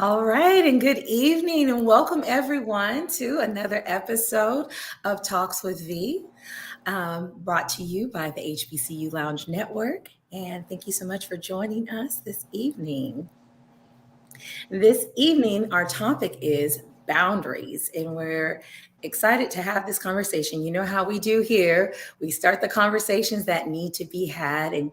All right, and good evening, and welcome everyone to another episode of Talks with V, brought to you by the HBCU Lounge Network. And thank you so much for joining us this evening. This evening, our topic is boundaries, and we're excited to have this conversation. You know how we do here. We start the conversations that need to be had and,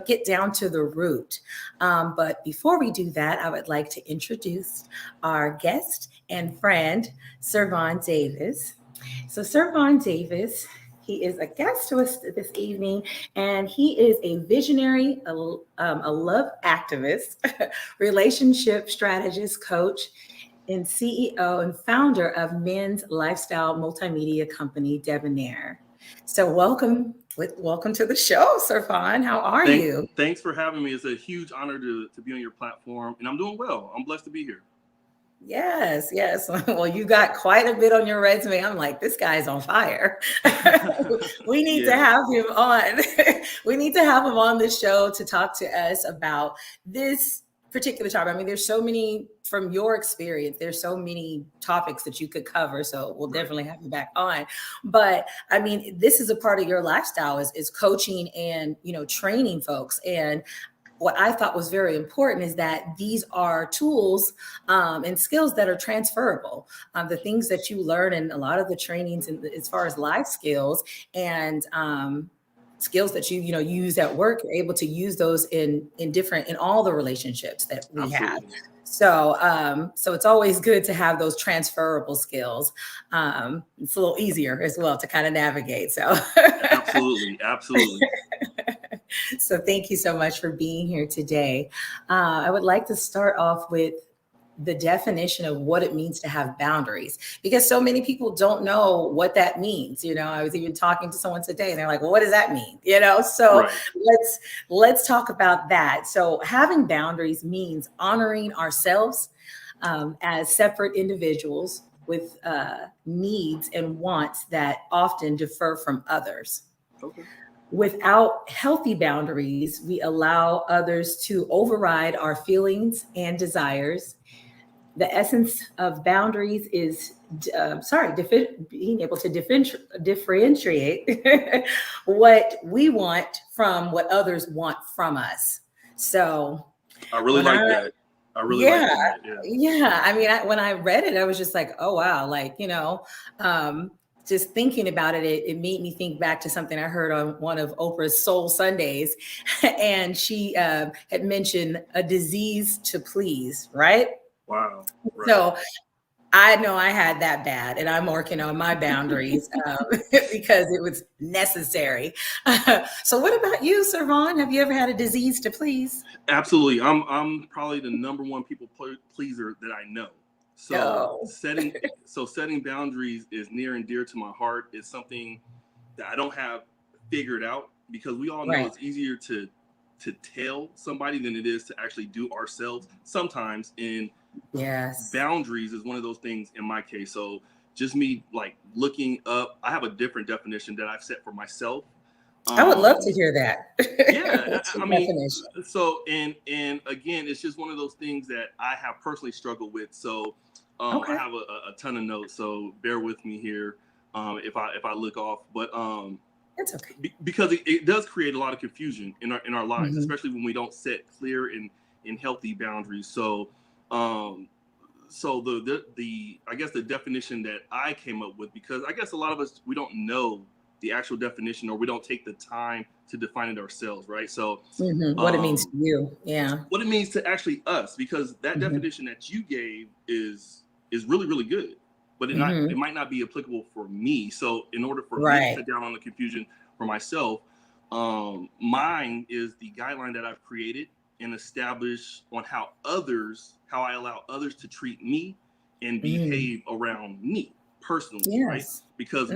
get down to the root. But before we do that, I would like to introduce our guest and friend, Servon Davis. So, Servon Davis, he is a guest to us this evening, and he is a visionary, a love activist, relationship strategist, coach, and CEO and founder of men's lifestyle multimedia company Debonair. So, welcome to the show, Servon. How are you? Thanks for having me. It's a huge honor to be on your platform, and I'm doing well. I'm blessed to be here. Yes. Well, you got quite a bit on your resume. I'm like, this guy's on fire. We need to have him on. We need to have him on the show to talk to us about this particular topic. I mean, there's so many from your experience. There's so many topics that you could cover. So we'll definitely have you back on. But I mean, this is a part of your lifestyle is coaching and, training folks. And what I thought was very important is that these are tools and skills that are transferable. The things that you learn in a lot of the trainings, as far as life skills and skills that you use at work, you're able to use those in all the relationships that we have. So it's always good to have those transferable skills. It's a little easier as well to kind of navigate. So absolutely. So thank you so much for being here today. I would like to start off with the definition of what it means to have boundaries, because so many people don't know what that means. I was even talking to someone today and they're like, well, what does that mean? So let's talk about that. So having boundaries means honoring ourselves as separate individuals with needs and wants that often differ from others. Okay. Without healthy boundaries, we allow others to override our feelings and desires. The essence of boundaries is, being able to differentiate what we want from what others want from us. So I really like that. Yeah. I mean, when I read it, I was just like, oh, wow. Just thinking about it, it made me think back to something I heard on one of Oprah's Soul Sundays. And she had mentioned a disease to please, right? Wow. Right. So I know I had that bad, and I'm working on my boundaries because it was necessary. So what about you, Servon? Have you ever had a disease to please? Absolutely. I'm probably the number one people pleaser that I know. So setting boundaries is near and dear to my heart. It's something that I don't have figured out, because we all know it's easier to tell somebody than it is to actually do ourselves sometimes. And boundaries is one of those things in my case. So just me looking up, I have a different definition that I've set for myself. I would love to hear that. I mean, definition? So and again, it's just one of those things that I have personally struggled with. So I have a ton of notes, so bear with me here if I look off. But it's okay, because it does create a lot of confusion in our lives, especially when we don't set clear and healthy boundaries. So the I guess the definition that I came up with, because I guess a lot of us, we don't know the actual definition, or we don't take the time to define it ourselves, right? So what it means to you, what it means to actually us, because that definition that you gave is really, really good, but it might not be applicable for me. So in order for me to cut down on the confusion for myself, mine is the guideline that I've created and established on how I allow others to treat me and behave around me personally, right? Because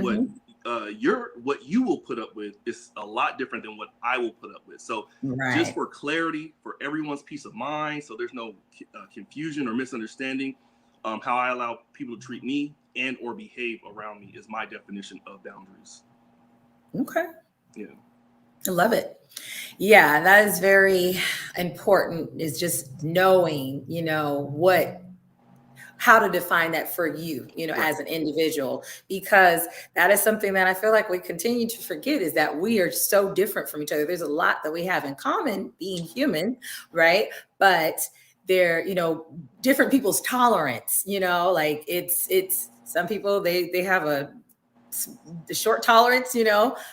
what you will put up with is a lot different than what I will put up with. So just for clarity, for everyone's peace of mind, so there's no confusion or misunderstanding, how I allow people to treat me and or behave around me is my definition of boundaries. Okay. Yeah. I love it. Yeah, that is very important, is just knowing, what how to define that for you, as an individual, because that is something that I feel like we continue to forget, is that we are so different from each other. There's a lot that we have in common being human, right? But they're, different people's tolerance, like it's some people, they have the short tolerance,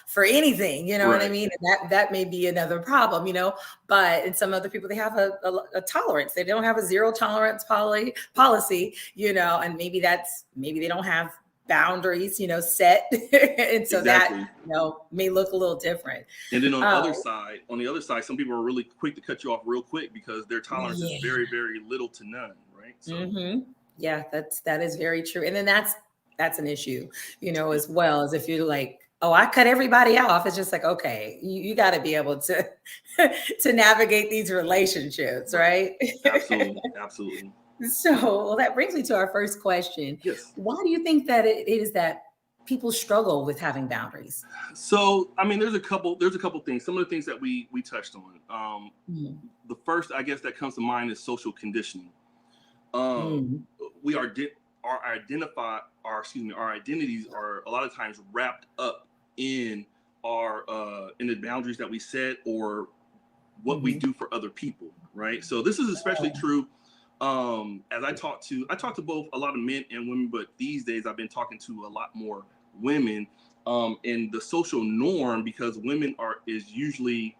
for anything, you know what I mean? And that may be another problem, but in some other people, they have a tolerance. They don't have a zero tolerance policy, and maybe they don't have boundaries, set. And so that, may look a little different. And then on the other side, some people are really quick to cut you off real quick because their tolerance is very, very little to none, right? So yeah, that is very true. And then that's an issue, as well, as if you're like, oh, I cut everybody off. It's just like, okay, you got to be able to to navigate these relationships, right? Absolutely. So that brings me to our first question. Yes. Why do you think that it is that people struggle with having boundaries? So, I mean, there's a couple things. Some of the things that we touched on. The first, I guess, that comes to mind is social conditioning. Our identities are a lot of times wrapped up in the boundaries that we set or what we do for other people, right? So this is especially true as I talk to both a lot of men and women, but these days I've been talking to a lot more women, and the social norm, because women is usually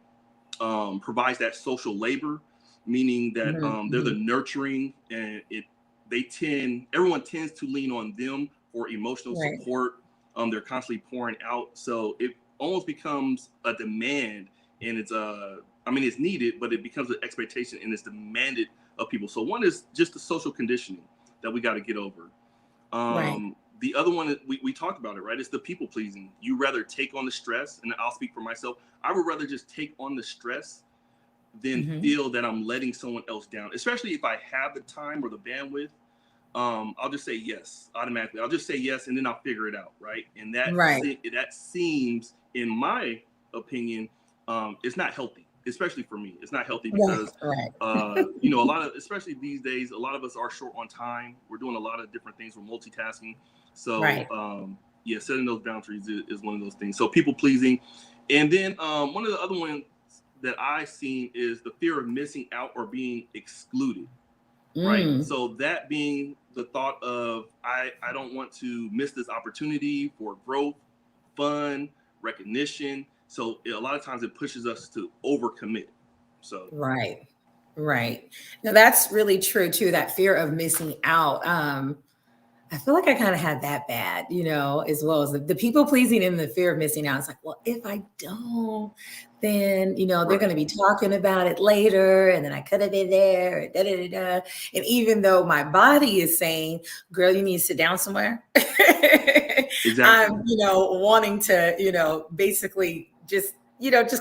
provides that social labor, meaning that they're the nurturing, and everyone tends to lean on them for emotional support. They're constantly pouring out, so it almost becomes a demand, and it's needed, but it becomes an expectation and it's demanded of people. So one is just the social conditioning that we got to get over. The other one, we talked about it, right? It's the people pleasing. You rather take on the stress, and I'll speak for myself. I would rather just take on the stress than feel that I'm letting someone else down, especially if I have the time or the bandwidth. I'll just say yes automatically. I'll just say yes, and then I'll figure it out, right? And that seems, in my opinion, it's not healthy, especially for me. It's not healthy because, especially these days, a lot of us are short on time. We're doing a lot of different things. We're multitasking. So, setting those boundaries is one of those things. So people pleasing. And then one of the other ones that I've seen is the fear of missing out or being excluded, right? So that being the thought of, I don't want to miss this opportunity for growth, fun, recognition. So a lot of times it pushes us to overcommit. So right. Now that's really true too. That fear of missing out. I feel like I kind of had that bad, as well as the people pleasing and the fear of missing out. It's like, well, if I don't, then, they're going to be talking about it later. And then I could have been there. And even though my body is saying, girl, you need to sit down somewhere. Exactly. I'm, wanting to, basically just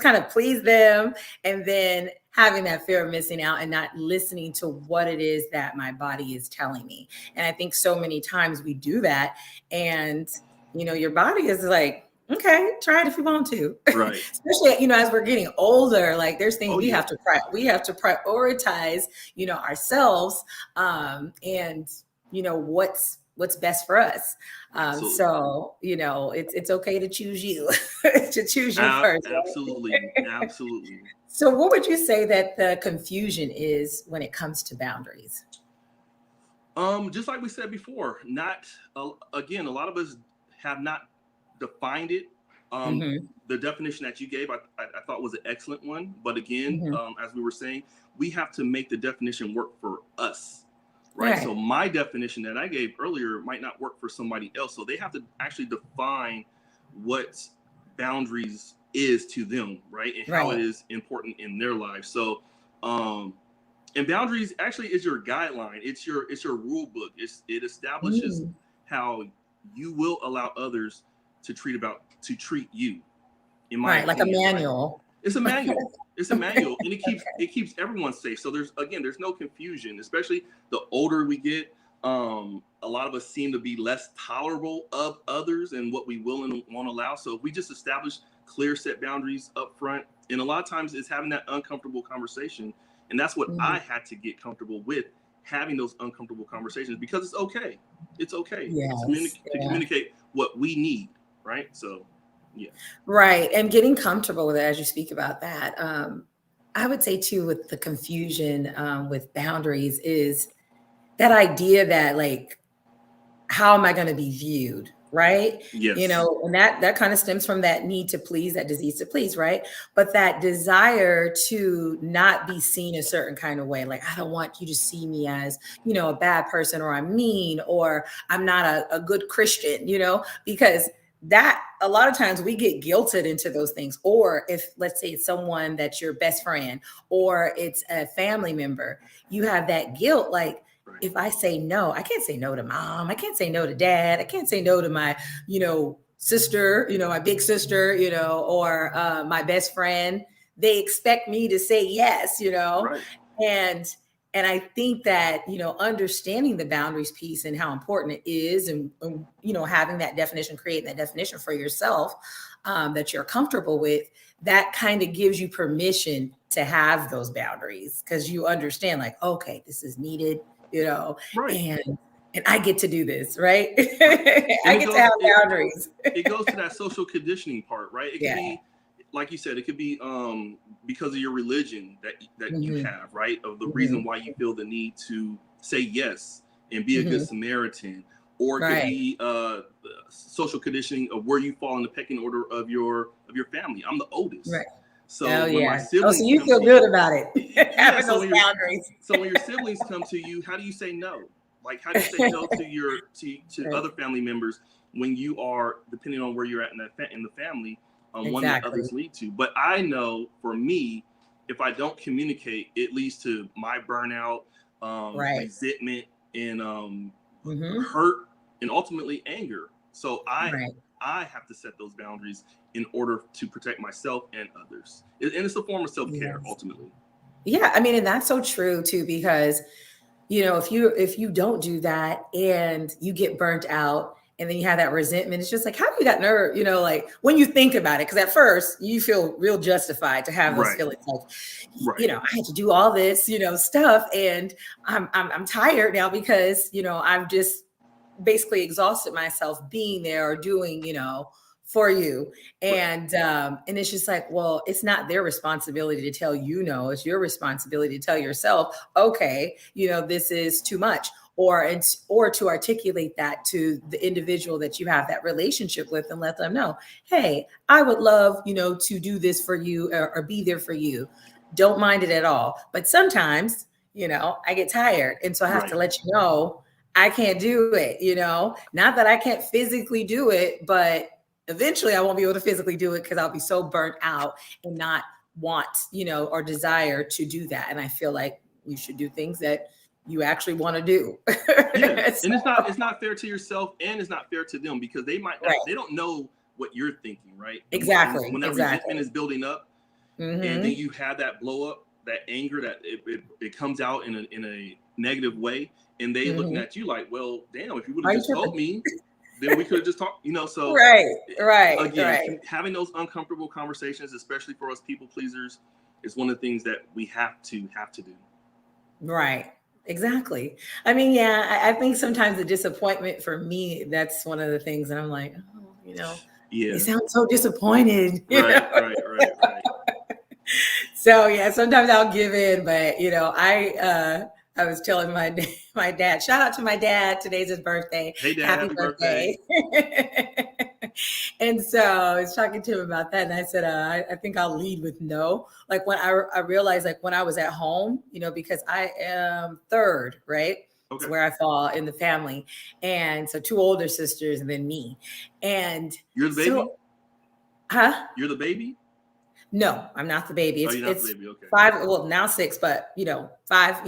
kind of please them. And then having that fear of missing out and not listening to what it is that my body is telling me. And I think so many times we do that. And, your body is like, okay, try it if you want to. Right. Especially, as we're getting older, like there's things we have to prioritize, ourselves, and, what's best for us. So, it's okay to choose you, to choose you first. Absolutely. Absolutely. So what would you say that the confusion is when it comes to boundaries? Just like we said before, again, a lot of us have not defined it. The definition that you gave, I thought was an excellent one. But again, as we were saying, we have to make the definition work for us, right? So my definition that I gave earlier might not work for somebody else. So they have to actually define what boundaries is to them, right? And how it is important in their life. So, and boundaries actually is your guideline. It's your rule book. It establishes how you will allow others to treat you. In my opinion, like a manual. It's a manual. It's a manual, and it keeps everyone safe. So there's no confusion, especially the older we get. A lot of us seem to be less tolerable of others and what we will and won't allow. So if we just establish clear set boundaries up front, and a lot of times it's having that uncomfortable conversation, and that's what I had to get comfortable with having those uncomfortable conversations, because it's okay. It's okay Yes. to communicate what we need, right? So, yeah. Right. And getting comfortable with it as you speak about that. I would say too, with the confusion with boundaries is that idea that like, how am I going to be viewed? Right. Yes. And that kind of stems from that need to please, that disease to please. Right. But that desire to not be seen a certain kind of way. Like, I don't want you to see me as, a bad person, or I'm mean, or I'm not a good Christian, because that a lot of times we get guilted into those things. Or if, let's say, it's someone that's your best friend, or it's a family member, you have that guilt. Like, if I say no, I can't say no to mom. I can't say no to dad. I can't say no to my, sister, my big sister, or my best friend. They expect me to say yes, Right. And I think that, understanding the boundaries piece and how important it is, and having that definition, creating that definition for yourself that you're comfortable with, that kind of gives you permission to have those boundaries, because you understand, like, okay, this is needed. Right. And I get to do this, right? I get to have boundaries. It goes to that social conditioning part, right? It could be, like you said, it could be because of your religion that you have, right? Of the reason why you feel the need to say yes and be a good Samaritan, or it could be social conditioning of where you fall in the pecking order of your family. I'm the oldest, right? So when my siblings, so you feel good about it, having those boundaries. So when your siblings come to you, how do you say no? Like, how do you say no to other family members when you are, depending on where you're at in the family, one that others lead to? But I know for me, if I don't communicate, it leads to my burnout, resentment, and hurt, and ultimately anger. So I have to set those boundaries in order to protect myself and others. And it's a form of self-care, ultimately. Yeah, I mean, and that's so true too, because, if you don't do that and you get burnt out, and then you have that resentment, it's just like, how do you got nerve, like when you think about it, because at first you feel real justified to have those feelings like, I had to do all this, stuff, and I'm tired now because, I've just basically exhausted myself being there or doing, for you. And it's just like, well, it's not their responsibility to tell you no, it's your responsibility to tell yourself, okay, this is too much, or to articulate that to the individual that you have that relationship with, and let them know, hey, I would love, to do this for you, or be there for you. Don't mind it at all. But sometimes, I get tired. And so I have to let you know, I can't do it, not that I can't physically do it, but eventually I won't be able to physically do it because I'll be so burnt out and not want, or desire to do that. And I feel like you should do things that you actually want to do. And it's not fair to yourself, and it's not fair to them, because they might not, they don't know what you're thinking, right? Exactly. When that resentment is building up, and then you have that blow up, that anger, that it comes out in a negative way, and they looking at you like, well, damn, if you would have just told me, then we could have just talked, so again, having those uncomfortable conversations, especially for us people pleasers, is one of the things that we have to do. Right. Exactly. I mean, I think sometimes the disappointment for me, that's one of the things that I'm like, you sound so disappointed. Right. So sometimes I'll give in, but I was telling my dad, shout out to my dad. Today's his birthday. Hey, Dad, happy birthday. And so I was talking to him about that. And I said, I think I'll lead with no. Like when I realized, like when I was at home, because I am third, right? Okay. Where I fall in the family. And so 2 older sisters and then me. And you're the baby? You're the baby? No, I'm not the baby. It's the baby. Okay. 5, well, now 6, but 5,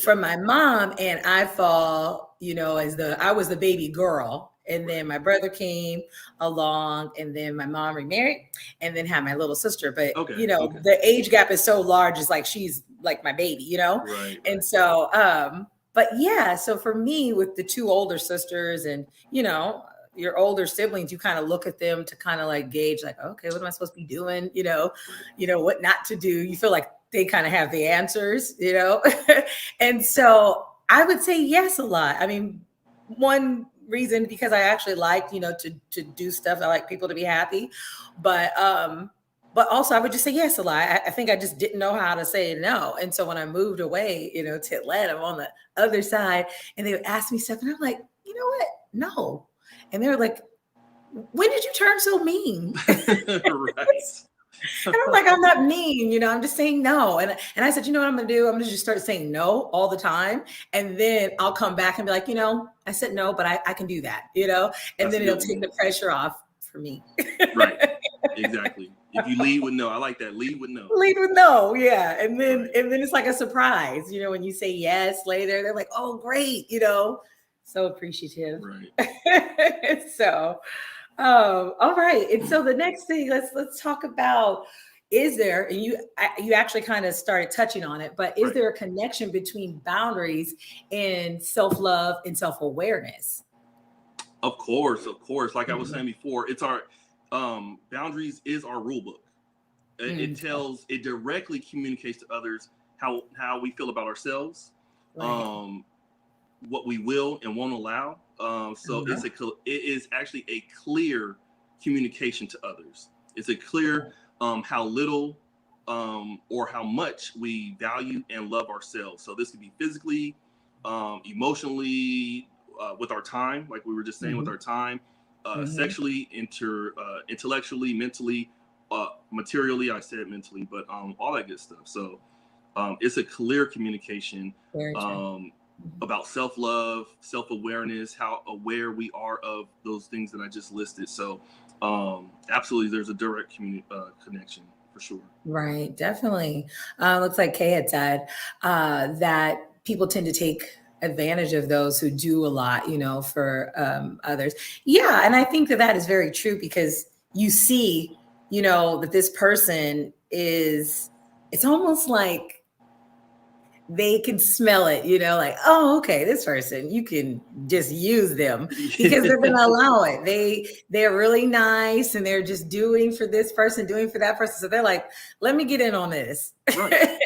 from my mom. And I fall, I was the baby girl. And then my brother came along, and then my mom remarried, and then had my little sister. But the age gap is so large, it's like she's like my baby, Right. And so but so for me, with the 2 older sisters and your older siblings, you kind of look at them to kind of like gauge, like, okay, what am I supposed to be doing? What not to do. You feel like they kind of have the answers, and so I would say yes a lot. I mean, one reason because I actually like, to do stuff. I like people to be happy, but also I would just say yes a lot. I think I just didn't know how to say no. And so when I moved away, to Atlanta, I'm on the other side, and they would ask me stuff, and I'm like, you know what? No. And they were like, when did you turn so mean? Right. And I'm like, I'm not mean, I'm just saying no. And I said, you know what I'm gonna do? I'm gonna just start saying no all the time. And then I'll come back and be like, I said no, but I can do that, and That's then it'll take the pressure off for me. Right. Exactly. If you lead with no, I like that. Lead with no. Lead with no, yeah. And then it's like a surprise, when you say yes later, they're like, oh great, so appreciative. Right. So all right. And so the next thing, let's talk about, is there, and you actually kind of started touching on it, but is there a connection between boundaries and self-love and self-awareness? Of course. Like I was saying before, it's our boundaries is our rule book. It directly communicates to others how we feel about ourselves, what we will and won't allow. So it is actually a clear communication to others. It's a clear how little or how much we value and love ourselves. So this could be physically, emotionally, with our time, like we were just saying, with our time, sexually, intellectually, mentally, materially. I said mentally, but all that good stuff. So it's a clear communication. About self-love, self-awareness, how aware we are of those things that I just listed. So absolutely, there's a direct connection for sure. Right, definitely. Looks like Kay had said that people tend to take advantage of those who do a lot, for others. Yeah, and I think that is very true, because you see, that this person is, it's almost like they can smell it, like, oh, okay, this person, you can just use them, because they're going to allow it. They're really nice, and they're just doing for this person, doing for that person. So they're like, let me get in on this. Right.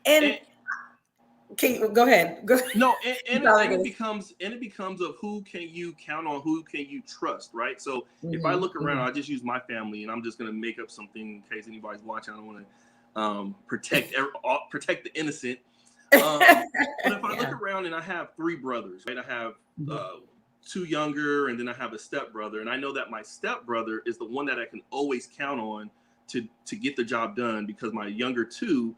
and okay, go ahead. No, and it becomes of who can you count on, who can you trust, right? So if I look around, I just use my family, and I'm just going to make up something in case anybody's watching. I don't want to protect the innocent. But if I look around, and I have 3 brothers, right? I have 2 younger, and then I have a stepbrother, and I know that my stepbrother is the one that I can always count on to get the job done, because my younger 2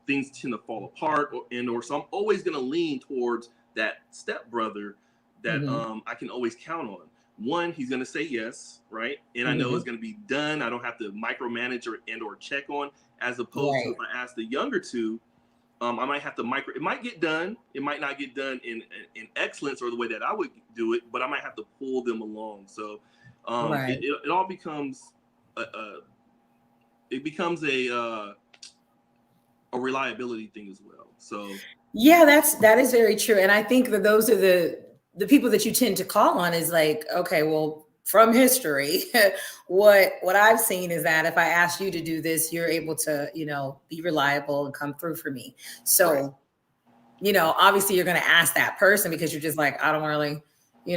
things tend to fall apart, or so I'm always going to lean towards that stepbrother that I can always count on. One, he's going to say yes, right? And I know it's going to be done. I don't have to micromanage or check on, as opposed to if I ask the younger 2, I might have to it might get done. It might not get done in excellence or the way that I would do it, but I might have to pull them along. So it all becomes a reliability thing as well. So yeah, that is very true. And I think that those are the people that you tend to call on, is like, okay, well, from history, what I've seen is that if I ask you to do this, you're able to, be reliable and come through for me. So, obviously you're going to ask that person, because you're just like, I don't really,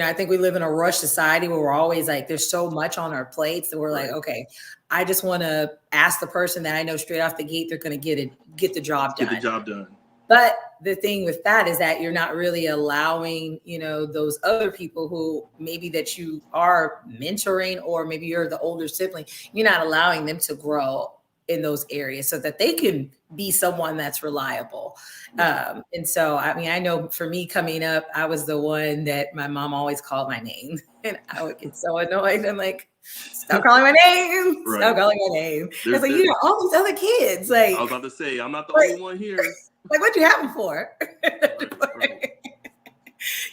I think we live in a rush society where we're always like, there's so much on our plates that we're like, okay, I just want to ask the person that I know straight off the gate, they're going to get the job done. Get the job done. But the thing with that is that you're not really allowing, those other people who maybe that you are mentoring, or maybe you're the older sibling, you're not allowing them to grow in those areas so that they can be someone that's reliable. And so, I mean, I know for me coming up, I was the one that my mom always called my name, and I would get so annoyed. I'm like, stop calling my name. Stop calling my name. It's like, all these other kids. Like, I was about to say, I'm not the only one here. Like, what you have them for? Right.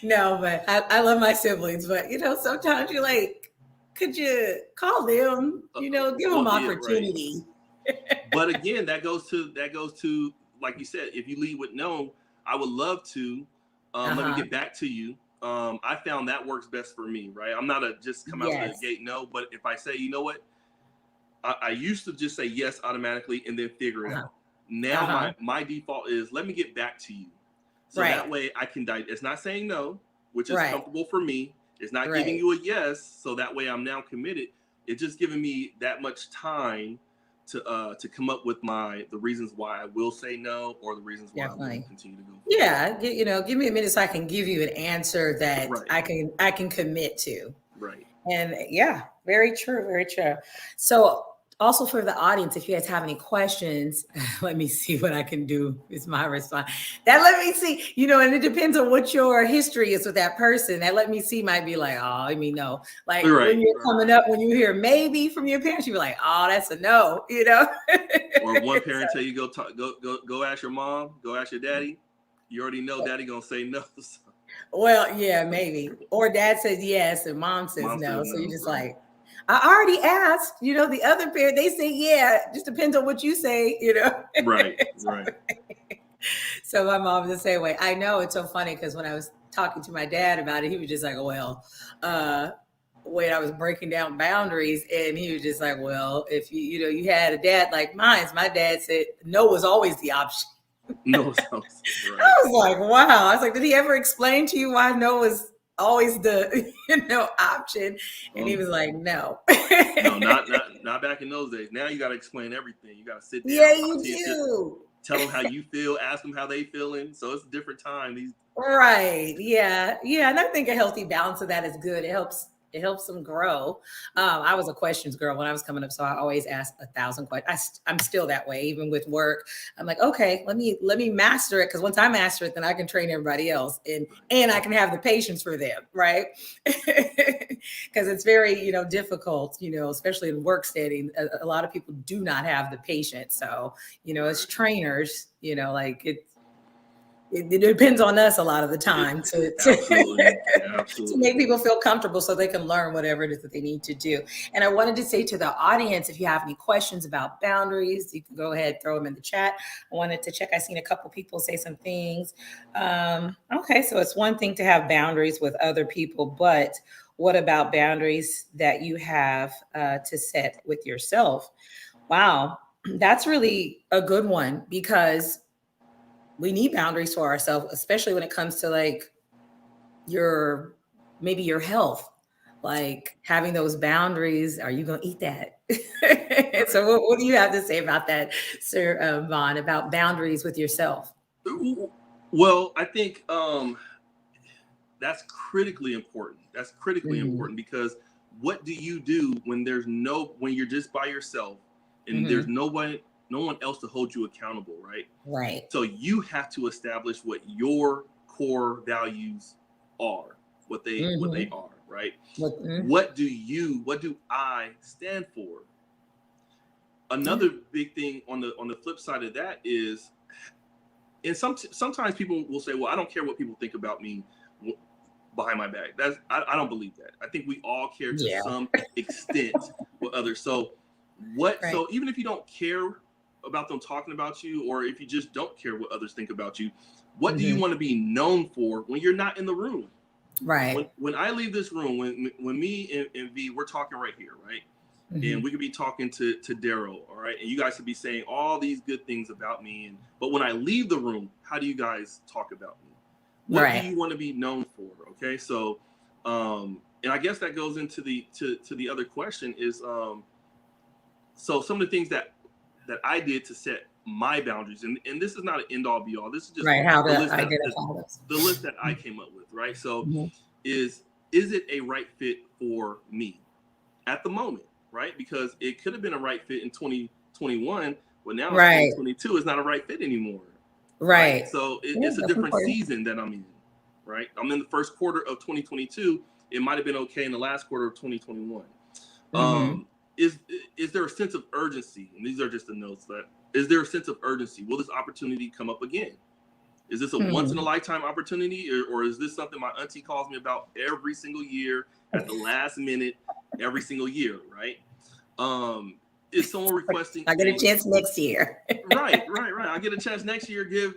No, but I love my siblings. But sometimes you're like, could you call them? Give them opportunity. Right. But again, that goes to like you said, if you lead with no, I would love to. Let me get back to you. I found that works best for me, right? I'm not just come out the gate no, but if I say, you know what, I used to just say yes automatically and then figure it out. Now my default is, let me get back to you. So that way I can it's not saying no, which is comfortable for me. It's not giving you a yes. So that way I'm now committed. It's just giving me that much time to come up with the reasons why I will say no, or the reasons why I will continue to go forward. Yeah, give me a minute so I can give you an answer that I can commit to. Right. And yeah, very true, very true. So also for the audience, if you guys have any questions, let me see what I can do is my response. Let me see, and it depends on what your history is with that person. That let me see might be like, oh, I mean, no. Like when you're coming up, when you hear maybe from your parents, you're like, oh, that's a no, Or one parent tell you go ask your mom, go ask your daddy. You already know daddy gonna say no. Well, yeah, maybe. Or dad says yes and mom says no. So you're just like, I already asked, the other parent, they say, yeah, just depends on what you say, Right. So my mom's the same way. I know, it's so funny because when I was talking to my dad about it, he was just like, well, when I was breaking down boundaries, and he was just like, well, if you had a dad like mine, my dad said no was always the option. No, I was like, wow. I was like, did he ever explain to you why no was always the option? And he was like, no. No, not back in those days. Now you got to explain everything. You got to sit down. Yeah, you do. Tell them how you feel. Ask them how they feeling. So it's a different time. Right. Yeah. And I think a healthy balance of that is good. It helps them grow. I was a questions girl when I was coming up, so I always asked 1,000 questions. I'm still that way, even with work. I'm like, okay, let me master it, because once I master it, then I can train everybody else, and I can have the patience for them, right? Because it's very difficult, especially in work setting. A lot of people do not have the patience. So as trainers, it depends on us a lot of the time to make people feel comfortable so they can learn whatever it is that they need to do. And I wanted to say to the audience, if you have any questions about boundaries, you can go ahead, throw them in the chat. I wanted to check. I've seen a couple people say some things. Okay, so it's one thing to have boundaries with other people, but what about boundaries that you have to set with yourself? Wow, that's really a good one, because we need boundaries for ourselves, especially when it comes to like maybe your health, like having those boundaries. Are you going to eat that? So what do you have to say about that, Sir Vaughn, about boundaries with yourself? Well, I think that's critically important. That's critically important, because what do you do when when you're just by yourself and there's no one else to hold you accountable, right? Right. So you have to establish what your core values are, what they are, right? What do I stand for? Another big thing on the flip side of that is, and sometimes people will say, well, I don't care what people think about me behind my back. I don't believe that. I think we all care to some extent with others. So so even if you don't care about them talking about you, or if you just don't care what others think about you, what do you want to be known for when you're not in the room? Right. When I leave this room, when me and V, we're talking right here, right? And we could be talking to Daryl, all right? And you guys could be saying all these good things about me. But when I leave the room, how do you guys talk about me? What do you want to be known for? Okay. So, and I guess that goes into the other question is, so some of the things that I did to set my boundaries, and this is not an end all be all. This is just the list that I came up with, right? So is it a right fit for me at the moment, right? Because it could have been a right fit in 2021, but now it's 2022, it's not a right fit anymore. Right. So it's a different season that I'm in, right? I'm in the first quarter of 2022. It might have been okay in the last quarter of 2021. Is there a sense of urgency? And these are just the notes. Is there a sense of urgency? Will this opportunity come up again? Is this a once in a lifetime opportunity, or is this something my auntie calls me about every single year at the last minute, every single year, right? Is someone requesting? I get a chance next year. Right. I get a chance next year. Give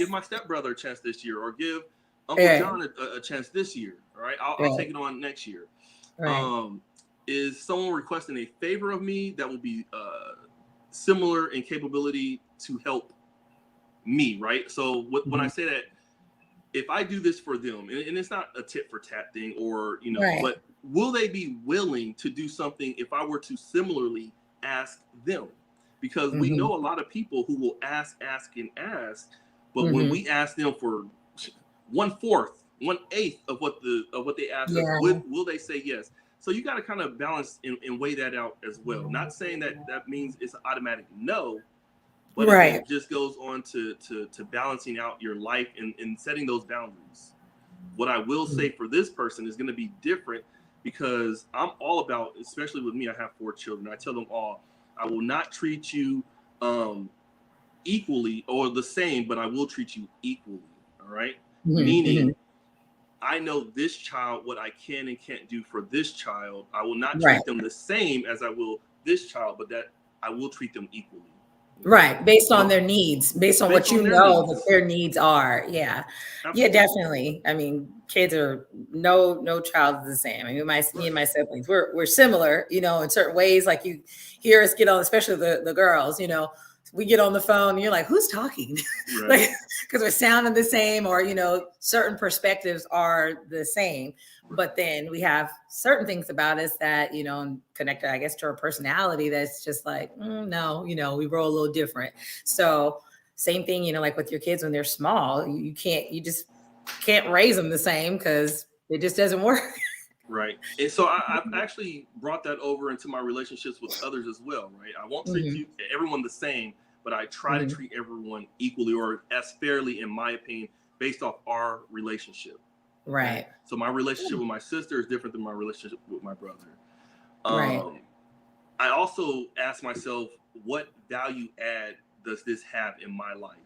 my stepbrother a chance this year, or give Uncle John a chance this year. All right, I'll take it on next year. Right. Is someone requesting a favor of me that will be similar in capability to help me, right? So when I say that, if I do this for them, and it's not a tit for tat thing, or, you know, Right. but will they be willing to do something if I were to similarly ask them? Because we know a lot of people who will ask, and ask, but when we ask them for 1/4, 1/8 of what they ask us, will they say yes? So you got to kind of balance and weigh that out as well. Not saying that means it's an automatic no, but it just goes on to balancing out your life and setting those boundaries. What I will say for this person is going to be different, because I'm all about, especially with me, I have 4 children. I tell them all, I will not treat you equally or the same, but I will treat you equally. All right. Meaning, I know this child, what I can and can't do for this child. I will not treat them the same as I will this child, but that I will treat them equally. Right. Based on their needs, based on what you know that their needs are. Yeah. Absolutely. Yeah, definitely. I mean, kids are no child is the same. I mean, me and my siblings, we're similar, you know, in certain ways. Like you hear us get on, especially the girls, you know, we get on the phone and you're like, who's talking? Like, because we're sounding the same, or, you know, certain perspectives are the same. But then we have certain things about us that, you know, connected, I guess, to our personality that's just like, no, you know, we roll a little different. So same thing, you know, like with your kids when they're small, you just can't raise them the same, because it just doesn't work. Right. And so I've actually brought that over into my relationships with others as well, right? I won't say everyone the same, but I try to treat everyone equally, or as fairly, in my opinion, based off our relationship. Right. So my relationship with my sister is different than my relationship with my brother. I also ask myself, what value add does this have in my life?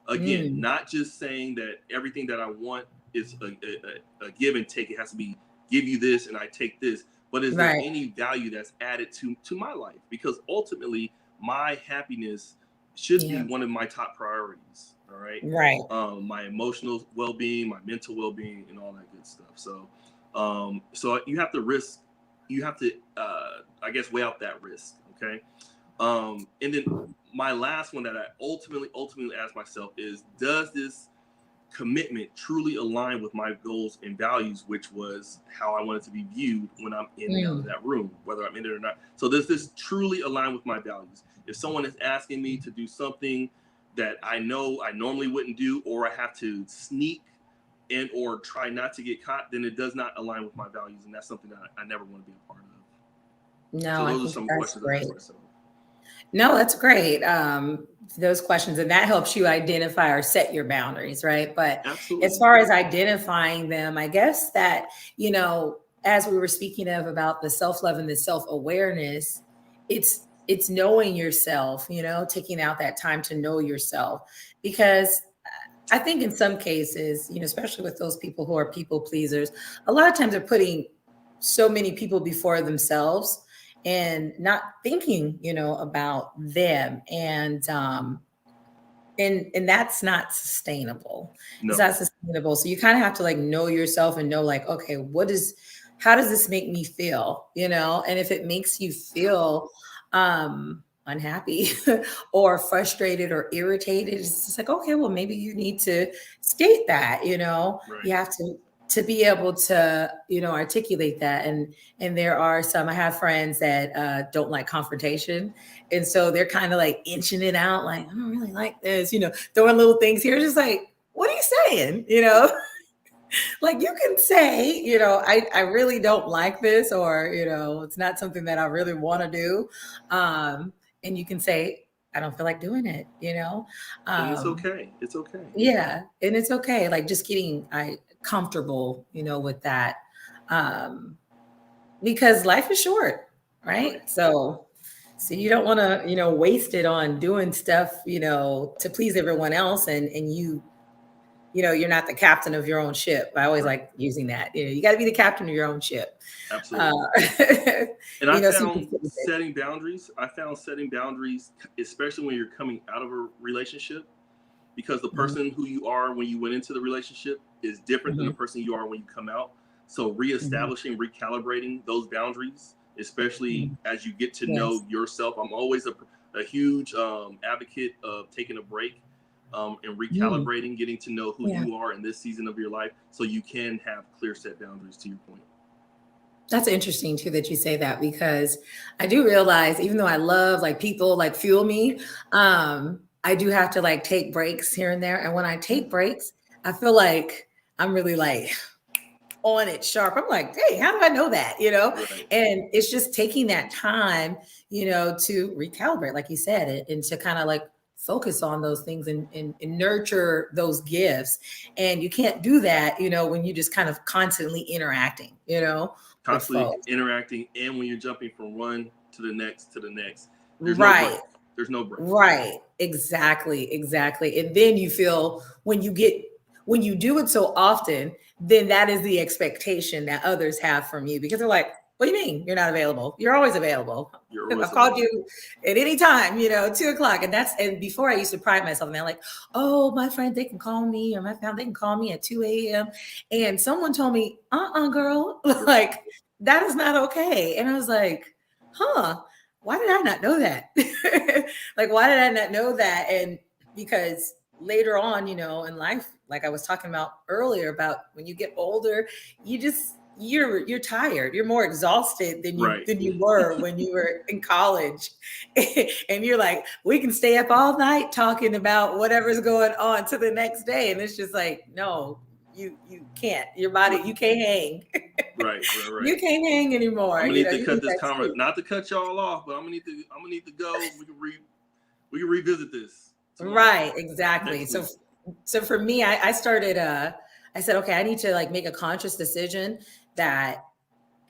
Again, not just saying that everything that I want is a give and take. It has to be, give you this and I take this. But is there any value that's added to my life? Because ultimately, my happiness should be one of my top priorities. All right. Right. My emotional well-being, my mental well-being, and all that good stuff. So, so you have to I guess, weigh out that risk. Okay. And then my last one that I ultimately ask myself is, does this commitment truly align with my goals and values, which was how I wanted to be viewed when I'm in and out of that room, whether I'm in it or not. So does this truly align with my values? If someone is asking me to do something that I know I normally wouldn't do, or I have to sneak and or try not to get caught, then it does not align with my values, and that's something that I never want to be a part of. No, so those are some questions I ask myself. No, that's great. Those questions, and that helps you identify or set your boundaries, right? But as far as identifying them, I guess that, you know, as we were speaking about the self-love and the self-awareness, it's knowing yourself, you know, taking out that time to know yourself. Because I think in some cases, you know, especially with those people who are people pleasers, a lot of times they're putting so many people before themselves and not thinking, you know, about them. And that's not sustainable. No. It's not sustainable. So you kind of have to like know yourself and know like, okay, how does this make me feel? You know, and if it makes you feel unhappy or frustrated or irritated, it's just like, okay, well, maybe you need to state that, you know, you have to be able to, you know, articulate that. And there are some, I have friends that don't like confrontation. And so they're kind of like inching it out, like, I don't really like this, you know, throwing little things here. Just like, what are you saying? You know, like you can say, you know, I really don't like this, or, you know, it's not something that I really want to do. And you can say, I don't feel like doing it, you know? And it's okay. It's okay. Yeah. And it's okay. Like just getting comfortable, you know, with that. Because life is short, right? So you don't want to, you know, waste it on doing stuff, you know, to please everyone else. And you know, you're not the captain of your own ship. I always like using that. You know, you got to be the captain of your own ship. Absolutely. And I found setting boundaries, especially when you're coming out of a relationship, because the person who you are when you went into the relationship is different than the person you are when you come out. So reestablishing, recalibrating those boundaries, especially as you get to know yourself. I'm always a huge advocate of taking a break and recalibrating, getting to know who you are in this season of your life, so you can have clear set boundaries, to your point. That's interesting too that you say that, because I do realize, even though I love like people like fuel me, I do have to like take breaks here and there. And when I take breaks, I feel like I'm really like on it sharp. I'm like, hey, how do I know that? Right. And it's just taking that time, to recalibrate, like you said, and to kind of like focus on those things and nurture those gifts. And you can't do that, when you just kind of constantly interacting, with Constantly folks. interacting, and when you're jumping from one to the next, there's no Right. break. There's no break. Right. Exactly. And then you feel when you do it so often, then that is the expectation that others have from you, because they're like, what do you mean you're not available? You're always available. I've called you at any time, 2:00. And before I used to pride myself, man, like, oh, my friend, they can call me, or my family, they can call me at 2 a.m. And someone told me, girl, like, that is not okay. And I was like, why did I not know that? Like, why did I not know that? And because later on, in life, like I was talking about earlier, about when you get older, you're tired. You're more exhausted than you were when you were in college. And you're like, we can stay up all night talking about whatever's going on to the next day. And it's just like, no, you can't. Your body, you can't hang. Right. You can't hang anymore. I'm gonna need to cut this conversation. Not to cut y'all off, but I'm gonna need to go. We can revisit this tomorrow. Right. Exactly. So for me, I started. I said, okay, I need to like make a conscious decision that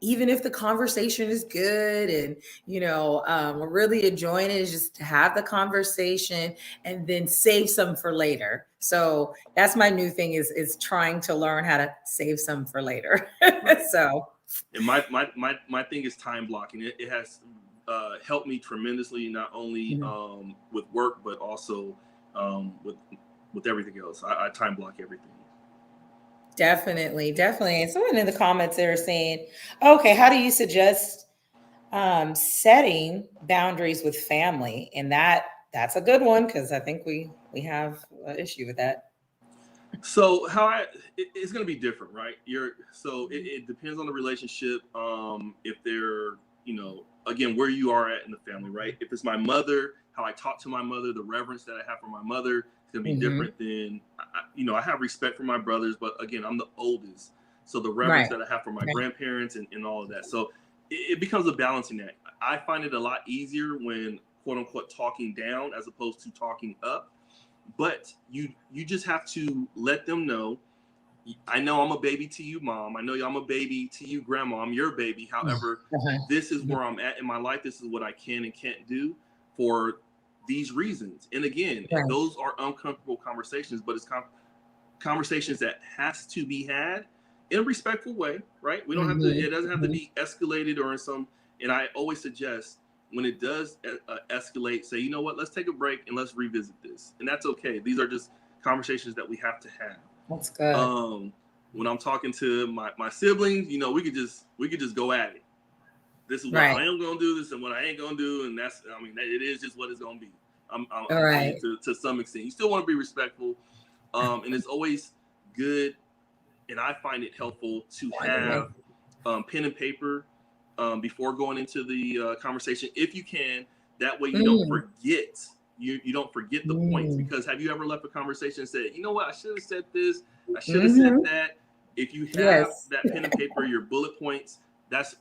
even if the conversation is good and we're really enjoying it, is just to have the conversation and then save some for later. So that's my new thing, is trying to learn how to save some for later. Right. So, and my thing is time blocking. It has helped me tremendously, not only with work, but also with everything else. I time block everything. Definitely. And someone in the comments, they were saying, okay, how do you suggest setting boundaries with family? And that's a good one, because I think we have an issue with that. So it's going to be different, right? It depends on the relationship. If they're, again, where you are at in the family, right? If it's my mother, how I talk to my mother, the reverence that I have for my mother, it's going to be different than, I have respect for my brothers, but again, I'm the oldest. So the reverence that I have for my grandparents and all of that. So it becomes a balancing act. I find it a lot easier when, quote unquote, talking down as opposed to talking up. But you just have to let them know, I know I'm a baby to you, Mom. I know I'm a baby to you, Grandma. I'm your baby. However, this is where I'm at in my life. This is what I can and can't do for these reasons. And again, those are uncomfortable conversations, but it's conversations that has to be had in a respectful way, right? We don't have to, it doesn't have to be escalated or in some, and I always suggest, when it does escalate, say, you know what, let's take a break and let's revisit this. And that's okay. These are just conversations that we have to have. That's good. When I'm talking to my siblings, we could just go at it. This is what I am going to do, this and what I ain't going to do. And it is just what it's going to be. I'm to some extent. You still want to be respectful. And it's always good. And I find it helpful to have pen and paper before going into the conversation, if you can. That way you don't forget. You don't forget the points. Because have you ever left a conversation and said, you know what, I should have said this, I should have said that. If you have that pen and paper, your bullet points, that's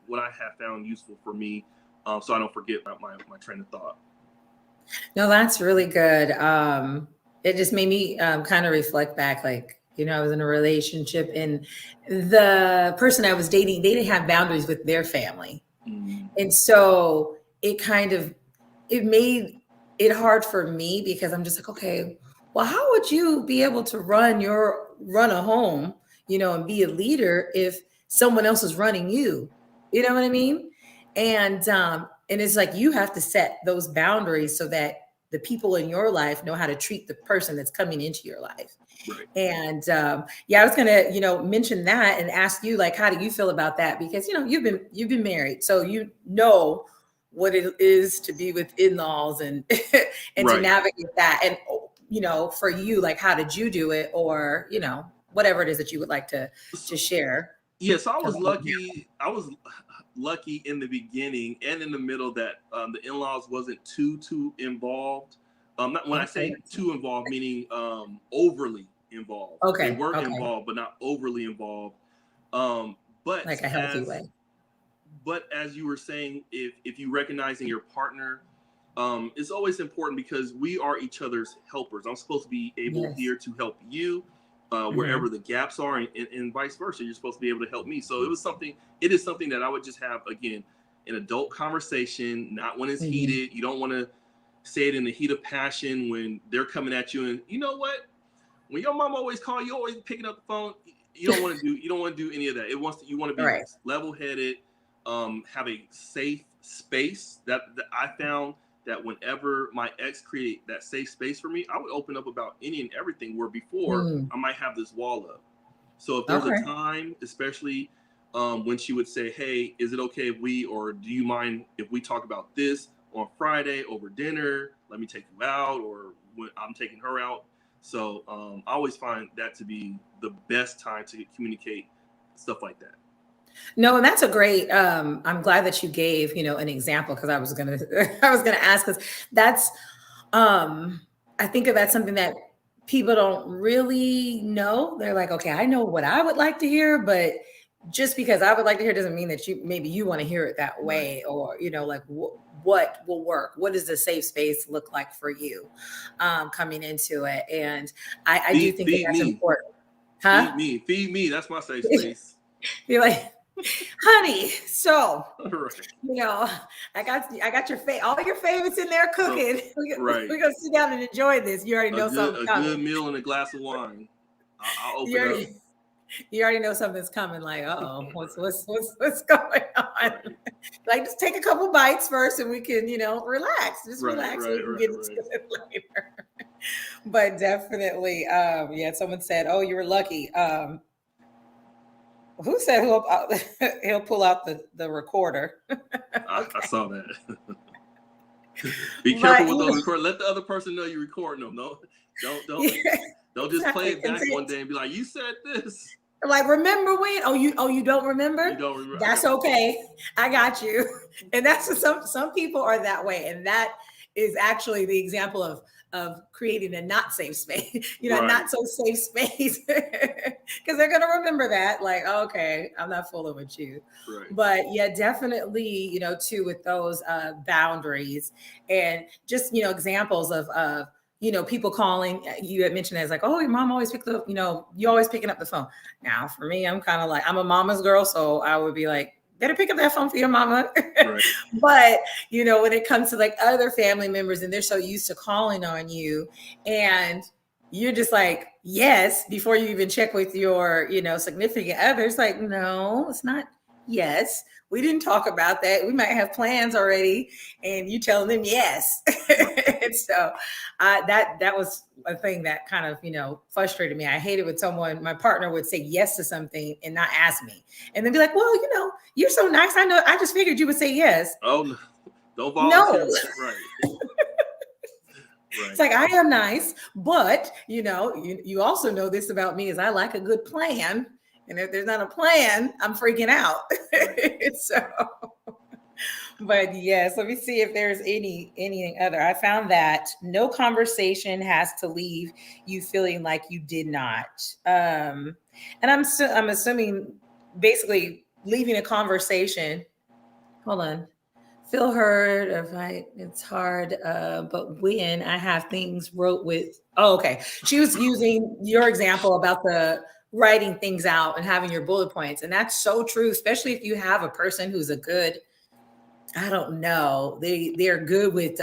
what I have found useful for me, so I don't forget my train of thought. No, that's really good. It just made me kind of reflect back, like, I was in a relationship and the person I was dating, they didn't have boundaries with their family. And so it made it hard for me, because I'm just like, okay, well, how would you be able to run a home, and be a leader if someone else is running you? You know what I mean? And it's like, you have to set those boundaries so that the people in your life know how to treat the person that's coming into your life. Right. And I was gonna, mention that and ask you, like, how do you feel about that? Because you've been married, so what it is to be with in-laws and to navigate that. And for you, like, how did you do it, or, whatever it is that you would like to share. Yes, I was lucky. I was lucky in the beginning and in the middle that the in-laws wasn't too involved. Not when I say too involved, meaning overly involved. Okay. They were involved, but not overly involved. But like a healthy way. But as you were saying, if you recognizing your partner, it's always important because we are each other's helpers. I'm supposed to be able here to help you wherever the gaps are, and vice versa. You're supposed to be able to help me. So it is something that I would just have, again, an adult conversation, not when it's heated. You don't want to say it in the heat of passion when they're coming at you. And you know what? When your mom always call you, always picking up the phone. You don't want to do any of that. You want to be level-headed, have a safe space. That I found that whenever my ex created that safe space for me, I would open up about any and everything, where before I might have this wall up. So if there's a time, especially when she would say, hey, is it okay if or do you mind if we talk about this on Friday over dinner? Let me take you out, or when I'm taking her out. So I always find that to be the best time to communicate stuff like that. No, and that's a great, I'm glad that you gave, an example, because I was going to ask, because that's, I think that's something that people don't really know. They're like, okay, I know what I would like to hear, but just because I would like to hear doesn't mean that maybe you want to hear it that way, or, like what will work? What does the safe space look like for you coming into it? And I do think that's important. Huh? Feed me. That's my safe space. You're like, honey, so I got all your favorites in there cooking. So, we're gonna sit down and enjoy this. You already know something's coming. A good meal and a glass of wine. I'll open up. You already know something's coming. Like, what's going on? Like, just take a couple bites first, and we can, relax. Just relax. We can get into it later. But definitely, someone said, "Oh, you were lucky." Who said he'll pull out the recorder? I saw that. Be careful with those recordings. Let the other person know you're recording them. Don't just play it back one day and be like, "You said this." Like, remember when? Oh, you don't remember? You don't remember. That's okay. I got you. And that's some people are that way, and that is actually the example of creating a not safe space, not so safe space, because they're going to remember that, like, okay, I'm not fooling with you. Right. But yeah, definitely, too, with those boundaries, and just, examples of people calling. You had mentioned as like, oh, your mom always picked up, you always picking up the phone. Now for me, I'm kind of like, I'm a mama's girl. So I would be like, better pick up that phone for your mama. Right. But, when it comes to like other family members, and they're so used to calling on you, and you're just like, yes, before you even check with your, significant other, it's like, no, it's not. Yes, we didn't talk about that. We might have plans already, and you telling them yes. And so that was a thing that kind of, frustrated me. I hated when my partner would say yes to something and not ask me, and then be like, well, you're so nice. I know. I just figured you would say yes. Oh, no. Don't volunteer. No. Right. Right. It's like, I am nice, but you also know this about me, is I like a good plan. And if there's not a plan, I'm freaking out. So, but yes, let me see if there's anything other. I found that no conversation has to leave you feeling like you did not. And I'm assuming basically leaving a conversation. Hold on. Feel heard or right. It's hard. But when I have things wrote with, okay. She was using your example about the writing things out and having your bullet points. And that's so true, especially if you have a person who's a good, I don't know, they're good with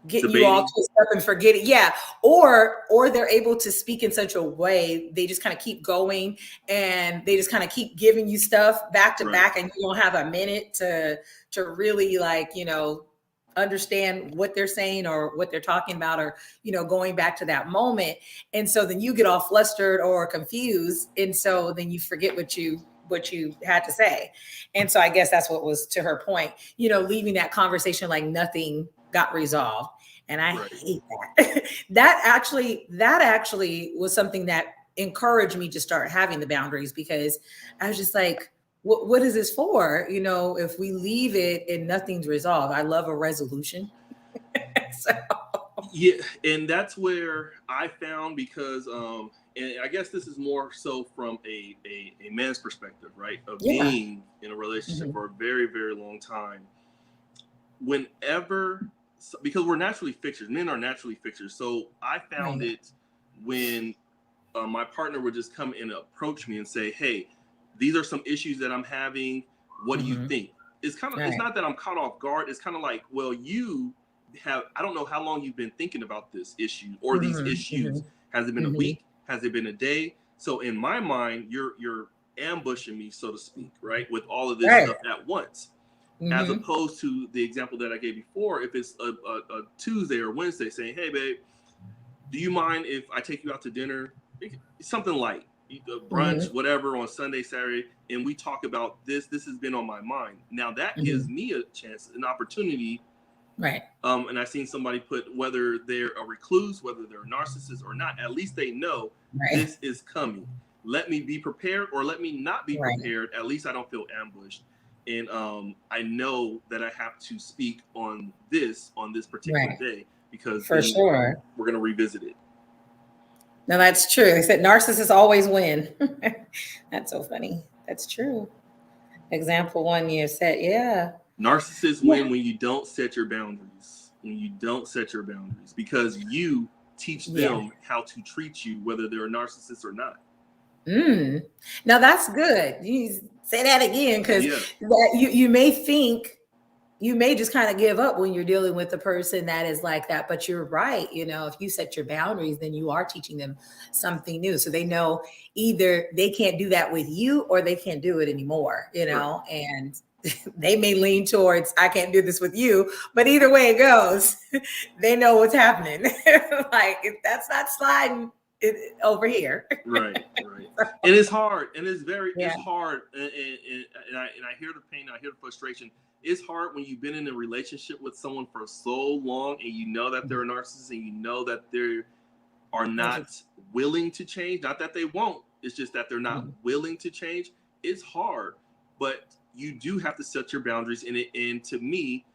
getting you all twisted up and forgetting. Yeah. Or they're able to speak in such a way, they just kind of keep going, and they just kind of keep giving you stuff back to back, and you don't have a minute to really, like, understand what they're saying or what they're talking about, or going back to that moment. And so then you get all flustered or confused, and so then you forget what you had to say. And so I guess that's what was to her point, leaving that conversation like nothing got resolved. And I hate that. that actually was something that encouraged me to start having the boundaries, because I was just like, what is this for? If we leave it and nothing's resolved. I love a resolution. So. Yeah, and that's where I found, because and I guess this is more so from a man's perspective, right? Of being in a relationship for a very, very long time. Because we're naturally fixers, men are naturally fixers. So I found it when my partner would just come and approach me and say, "Hey, these are some issues that I'm having. What do you think?" It's it's not that I'm caught off guard. It's kind of like, well, I don't know how long you've been thinking about this issue or these issues. Has it been a week? Has it been a day? So in my mind, you're ambushing me, so to speak, right? With all of this stuff at once. As opposed to the example that I gave before, if it's a Tuesday or Wednesday, saying, "Hey, babe, do you mind if I take you out to dinner?" Something light, brunch, whatever, on Sunday, Saturday, and we talk about this. This has been on my mind. Now that gives me a chance, an opportunity. Right. And I've seen somebody put, whether they're a recluse, whether they're a narcissist or not, at least they know this is coming. Let me be prepared, or let me not be prepared. At least I don't feel ambushed. And I know that I have to speak on this particular day, because for sure we're going to revisit it. No, that's true. They said narcissists always win. That's so funny. That's true. Example one you said, Narcissists win when you don't set your boundaries. When you don't set your boundaries, because you teach them how to treat you, whether they're a narcissist or not. Now that's good. You say that again, because you may think, you may just kind of give up when you're dealing with a person that is like that. But you're right. If you set your boundaries, then you are teaching them something new. So they know either they can't do that with you, or they can't do it anymore, and they may lean towards, I can't do this with you, but either way it goes, they know what's happening. Like, if that's not sliding over here. Right. And it's hard, and it's hard. And I hear the pain, I hear the frustration. It's hard when you've been in a relationship with someone for so long, and you know that they're a narcissist, and you know that they are not willing to change. Not that they won't, it's just that they're not willing to change. It's hard, but you do have to set your boundaries. And to me,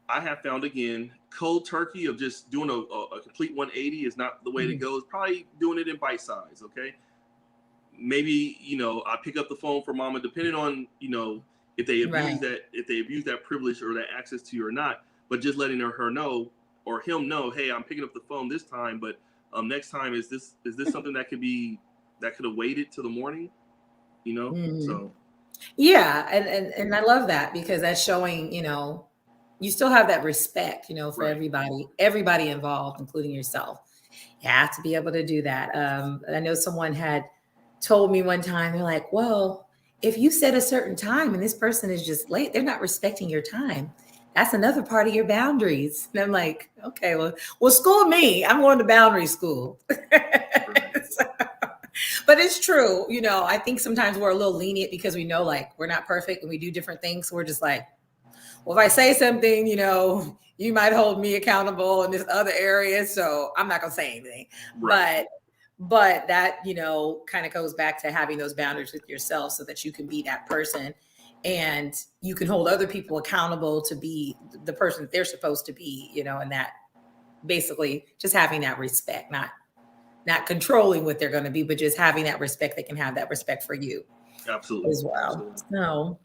I have found, again, cold turkey of just doing a complete 180 is not the way to go. It's probably doing it in bite size. Okay. Maybe, I pick up the phone for mama, depending on, if they abuse that privilege or that access to you or not, but just letting her know, or him know, hey, I'm picking up the phone this time, but next time, is this something that could have waited till the morning? So. Yeah. And I love that, because that's showing, you still have that respect, for everybody involved, including yourself. You have to be able to do that. I know someone had told me one time, they're like, well, if you set a certain time and this person is just late, they're not respecting your time. That's another part of your boundaries. And I'm like, okay, well, school me. I'm going to boundary school. But it's true. I think sometimes we're a little lenient because we know, like, we're not perfect and we do different things. So we're just like, well, if I say something, you might hold me accountable in this other area. So I'm not going to say anything. Right. But that, kind of goes back to having those boundaries with yourself, so that you can be that person, and you can hold other people accountable to be the person that they're supposed to be, and that basically just having that respect, not controlling what they're going to be, but just having that respect. They can have that respect for you. Absolutely. As well. Absolutely. No.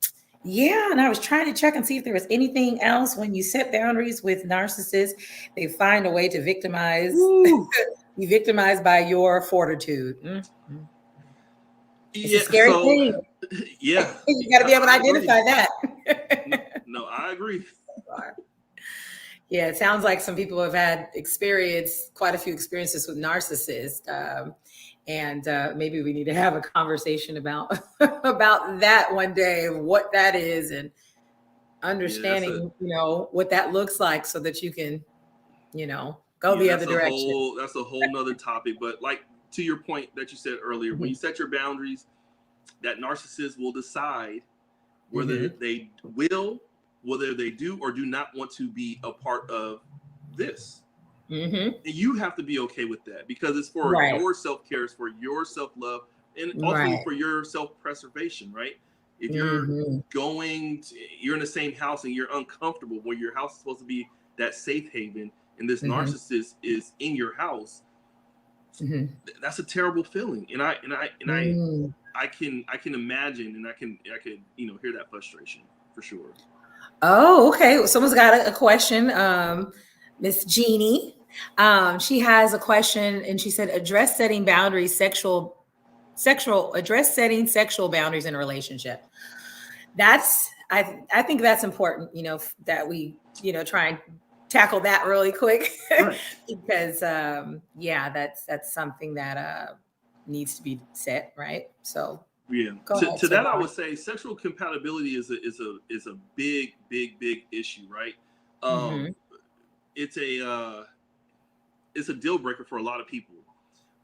Yeah. And I was trying to check and see if there was anything else. When you set boundaries with narcissists, they find a way to victimize, be victimized by your fortitude. Mm-hmm. It's a scary thing. Yeah. You got to be able to identify that. No, I agree. Yeah, it sounds like some people have had quite a few experiences with narcissists. And maybe we need to have a conversation about that one day, what that is, and understanding, what that looks like, so that you can, go the other direction. That's a whole nother topic. But like, to your point that you said earlier, when you set your boundaries, that narcissist will decide whether they do or do not want to be a part of this. And you have to be okay with that, because it's for your self-care, it's for your self-love, and ultimately for your self-preservation, right? If you're you're in the same house and you're uncomfortable, when your house is supposed to be that safe haven, and this narcissist is in your house, that's a terrible feeling. And I can imagine, and I can hear that frustration for sure. Oh, okay. Someone's got a question. Miss Jeannie. She has a question, and she said, address setting boundaries, sexual boundaries in a relationship. That's, I think that's important, that we, try and tackle that really quick. Right. Because, that's something that needs to be set, right? So yeah, to that I would say sexual compatibility is a big issue, right? It's a deal breaker for a lot of people.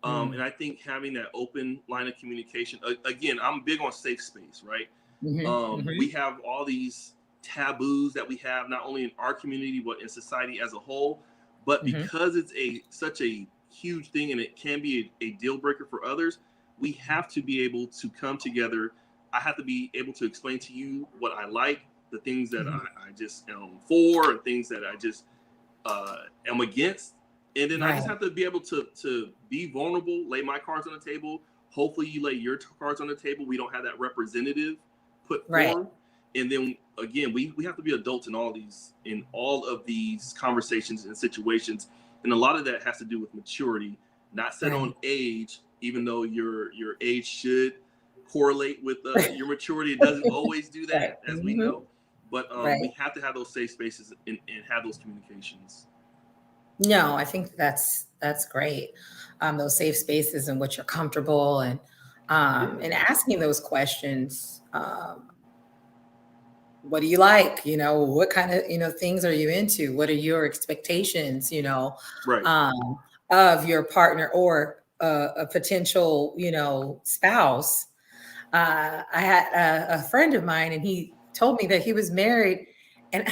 And I think having that open line of communication, again, I'm big on safe space, right? We have all these taboos that we have, not only in our community, but in society as a whole. But because it's such a huge thing, and it can be a deal breaker for others, we have to be able to come together. I have to be able to explain to you what I like, the things that I just am for, and things that I just am against. And then I just have to be able to be vulnerable, lay my cards on the table. Hopefully you lay your cards on the table. We don't have that representative put forward. And then again, we have to be adults in all of these conversations and situations. And a lot of that has to do with maturity, not set on age, even though your age should correlate with your maturity. It doesn't always do that, as we know. But we have to have those safe spaces and have those communications. No, I think that's great. Those safe spaces and what you're comfortable, and asking those questions. What do you like? What kind of things are you into? What are your expectations? Of your partner or a potential spouse. I had a friend of mine, and he told me that he was married, and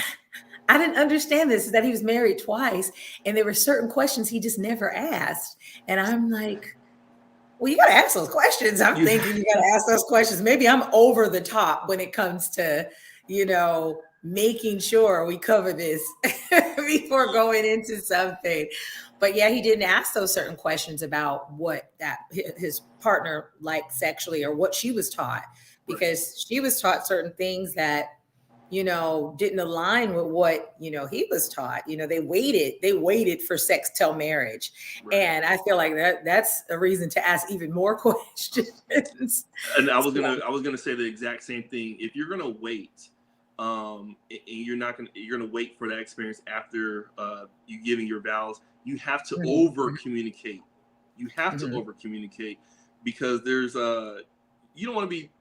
I didn't understand this, that he was married twice, and there were certain questions he just never asked. And I'm like, well, you got to ask those questions. I'm thinking you got to ask those questions. Maybe I'm over the top when it comes to, making sure we cover this before going into something. But yeah, he didn't ask those certain questions about what that his partner liked sexually, or what she was taught, because she was taught certain things that didn't align with what he was taught. They waited for sex till marriage. And I feel like that's a reason to ask even more questions. And I was gonna say the exact same thing. If you're gonna wait, and you're gonna wait for that experience after you giving your vows, you have to over communicate. You have to over communicate, because there's you don't want to be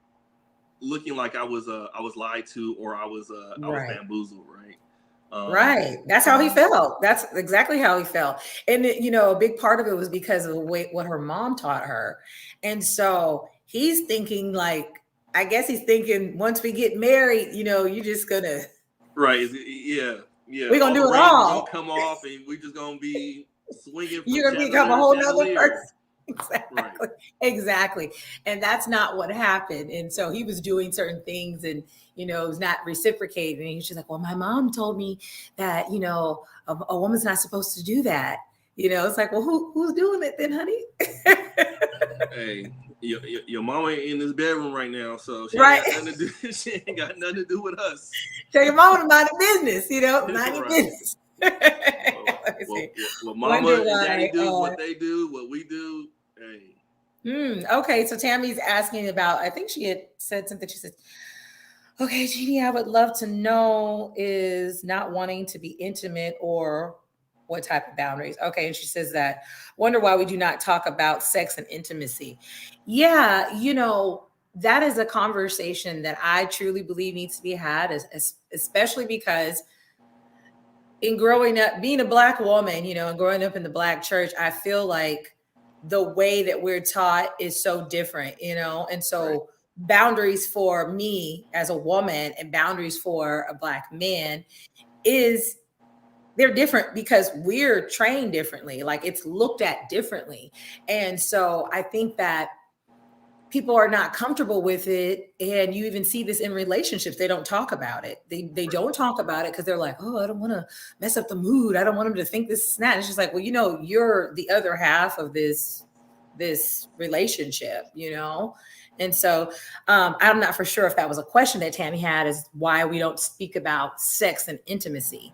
looking like I was lied to, or I was bamboozled, right? That's how he felt. That's exactly how he felt. And a big part of it was because of what her mom taught her. And so he's thinking, like, I guess he's thinking, once we get married, you're just gonna we're gonna do it all. Gonna come off, and we're just gonna be swinging. You're gonna become a whole nother person. Exactly. And that's not what happened. And so he was doing certain things, and it was not reciprocated. And he's just like, well, my mom told me that a woman's not supposed to do that. It's like, well, who's doing it then, honey? Hey, your mama ain't in this bedroom right now, so she ain't got nothing to do with us. Tell your mama to mind the business, mind your business. Well, mama and daddy do what they do, what we do. Hey. Okay, so Tammy's asking about, I think she had said something. She said, okay, Jeannie, I would love to know is not wanting to be intimate, or what type of boundaries. Okay, and she says that, wonder why we do not talk about sex and intimacy. Yeah, that is a conversation that I truly believe needs to be had, especially because in growing up, being a Black woman, and growing up in the Black church, I feel like the way that we're taught is so different, and so boundaries for me as a woman and boundaries for a Black man is they're different because we're trained differently. Like it's looked at differently. And so I think that people are not comfortable with it. And you even see this in relationships. They don't talk about it. They don't talk about it because they're like, oh, I don't want to mess up the mood. I don't want them to think this is that. It's just like, well, you're the other half of this relationship, And so I'm not for sure if that was a question that Tammy had, is why we don't speak about sex and intimacy,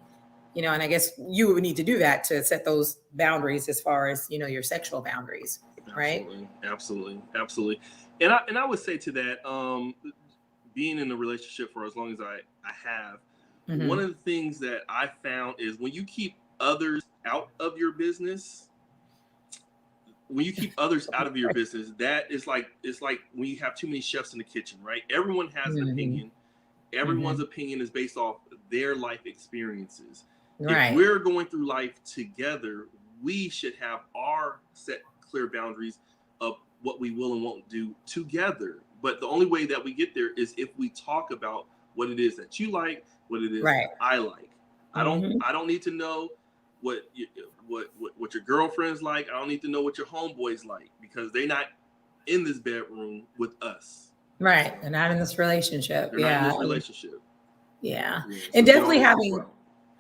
and I guess you would need to do that to set those boundaries as far as, your sexual boundaries, right? Absolutely. And I would say to that, being in a relationship for as long as I have, one of the things that I found is when you keep others out of your business, that is like, it's like when you have too many chefs in the kitchen, right? Everyone has an opinion. Everyone's opinion is based off their life experiences. Right. If we're going through life together, we should have our set clear boundaries of what we will and won't do together. But the only way that we get there is if we talk about what it is that you like, what it is that I like. I don't need to know what your girlfriend's like. I don't need to know what your homeboys like, because they're not in this bedroom with us. Right. They're not in this relationship. They're not in this relationship. Yeah. And so definitely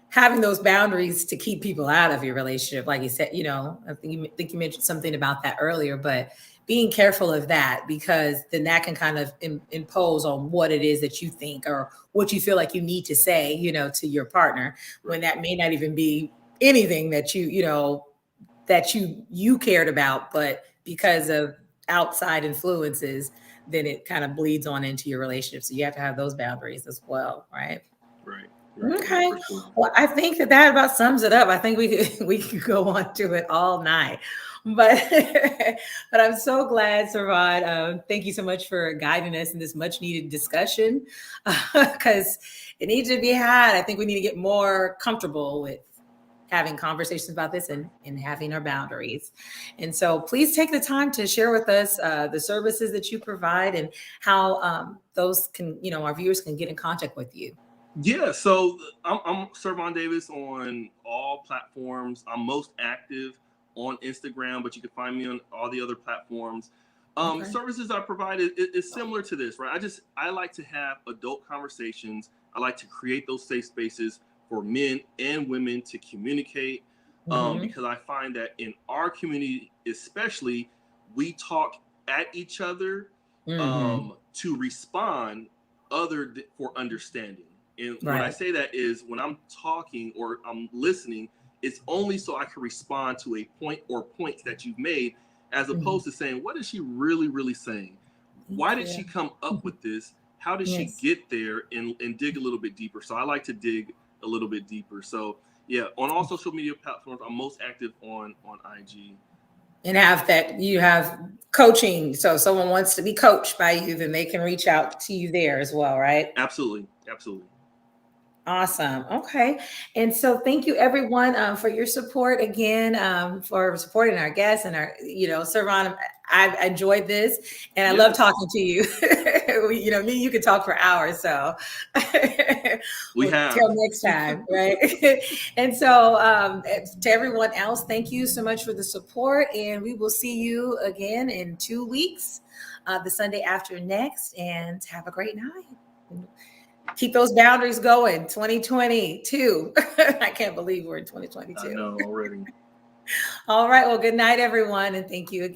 having those boundaries to keep people out of your relationship. Like you said, I think you mentioned something about that earlier, but being careful of that, because then that can kind of impose on what it is that you think or what you feel like you need to say, to your partner, when that may not even be anything that you cared about, but because of outside influences, then it kind of bleeds on into your relationship. So you have to have those boundaries as well, right? Right. Okay. Sure. Well, I think that about sums it up. I think we could go on to it all night, but I'm so glad, Servon. Thank you so much for guiding us in this much needed discussion, because it needs to be had. I think we need to get more comfortable with having conversations about this and having our boundaries. And so please take the time to share with us the services that you provide and how those can, our viewers can get in contact with you. Yeah, so I'm Servon Davis on all platforms. I'm most active on Instagram, but you can find me on all the other platforms. Services I provide is similar to this, right? I like to have adult conversations. I like to create those safe spaces for men and women to communicate, because I find that in our community, especially, we talk at each other to respond for understanding. And when I say that is when I'm talking or I'm listening, it's only so I can respond to a point or points that you've made, as opposed to saying, what is she really, really saying? Why did she come up with this? How did she get there? And dig a little bit deeper. So I like to dig a little bit deeper. So yeah, on all social media platforms, I'm most active on IG. And you have coaching. So if someone wants to be coached by you, then they can reach out to you there as well, right? Absolutely. Awesome. Okay. And so thank you everyone for your support again, for supporting our guests and our, Servon, I've enjoyed this and I love talking to you. You can talk for hours. So till next time. Right. And so to everyone else, thank you so much for the support, and we will see you again in 2 weeks, the Sunday after next, and have a great night. Keep those boundaries going. 2022. I can't believe we're in 2022. I know already. All right. Well, good night, everyone. And thank you again.